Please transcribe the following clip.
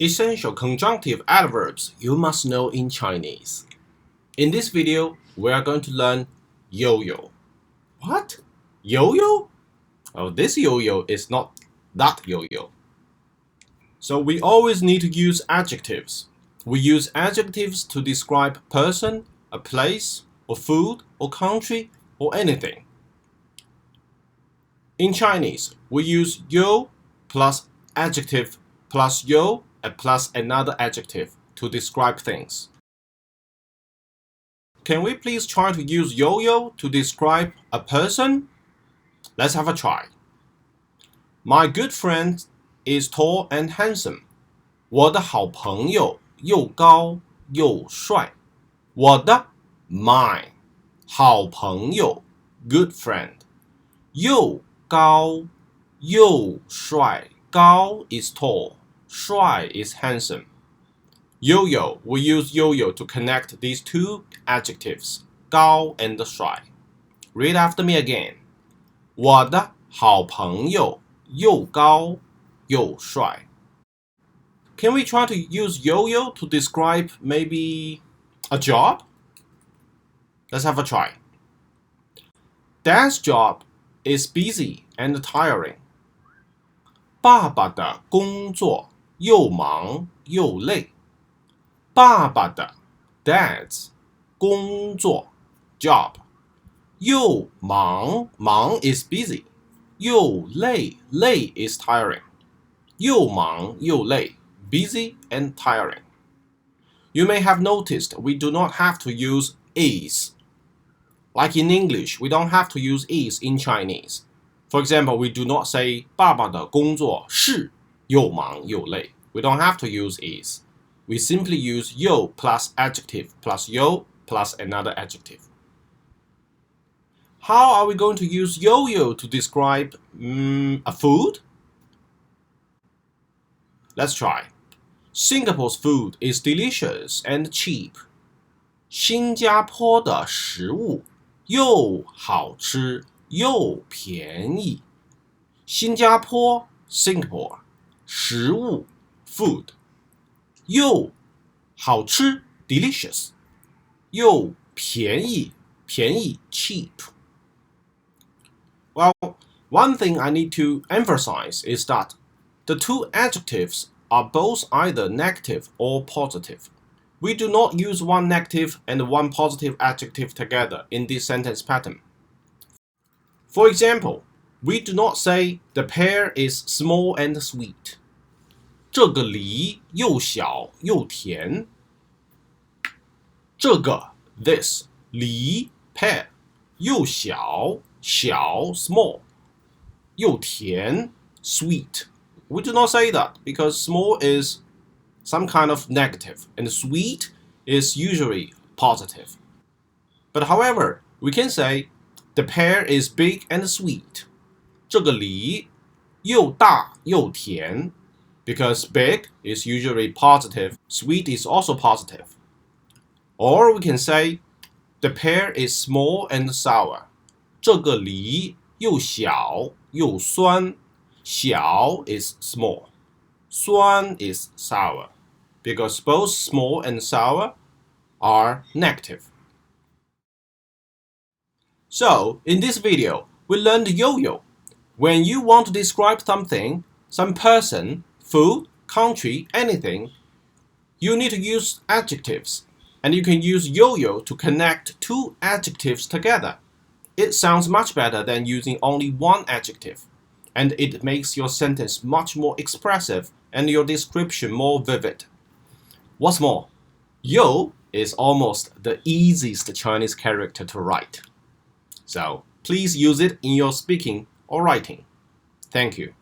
Essential conjunctive adverbs you must know in Chinese. In this video, we are going to learn yo-yo. What? Yo-yo? Oh, this yo-yo is not that yo-yo. So we always need to use adjectives. We use adjectives to describe a person, a place, or food, or country, or anything. In Chinese, we use yo plus adjective plus yo and plus another adjective to describe things. Can we please try to use yo-yo to describe a person? Let's have a try. My good friend is tall and handsome. 我的好朋友又高又帅。我的 my 好朋友 good friend 又高又帅。高 is tall, 帅 is handsome. Yo-yo, we use yo-yo to connect these two adjectives, 高 and 帅. Read after me again. 我的好朋友又高又帅。Can we try to use yo-yo to describe maybe a job? Let's have a try. Dad's job is busy and tiring. 爸爸的工作又忙又累。爸爸的 Dad's 工作 job 又忙 is busy 又累 is tiring 又忙又累 busy and tiring. You may have noticed we do not have to use is. Like in English, we don't have to use is in Chinese. For example, we do not say 爸爸的工作是又忙又累. We don't have to use is. We simply use yo plus adjective plus yo plus another adjective. How are we going to use yo-yo to describe a food? Let's try. Singapore's food is delicious and cheap. 新加坡的食物又好吃又便宜。新加坡 Singapore 食物 food 又好吃 delicious 又便宜 cheap. Well, one thing I need to emphasize is that the two adjectives are both either negative or positive. We do not use one negative and one positive adjective together in this sentence pattern. For example, we do not say the pear is small and sweet. 这个梨又小又甜。这个 this 梨 pear 又小 small 又甜 sweet. We do not say that because small is some kind of negative and sweet is usually positive. But however, we can say the pear is big and sweet. 这个梨又大又甜 because big is usually positive, sweet is also positive. Or we can say the pear is small and sour. 这个梨又小又酸。小 is small. 酸 is sour. Because both small and sour are negative. So, in this video, we learned yo-yo. When you want to describe something, some person, food, country, anything, you need to use adjectives. And you can use yo-yo to connect two adjectives together. It sounds much better than using only one adjective. And it makes your sentence much more expressive and your description more vivid. What's more, yo is almost the easiest Chinese character to write. So, please use it in your speaking or writing. Thank you.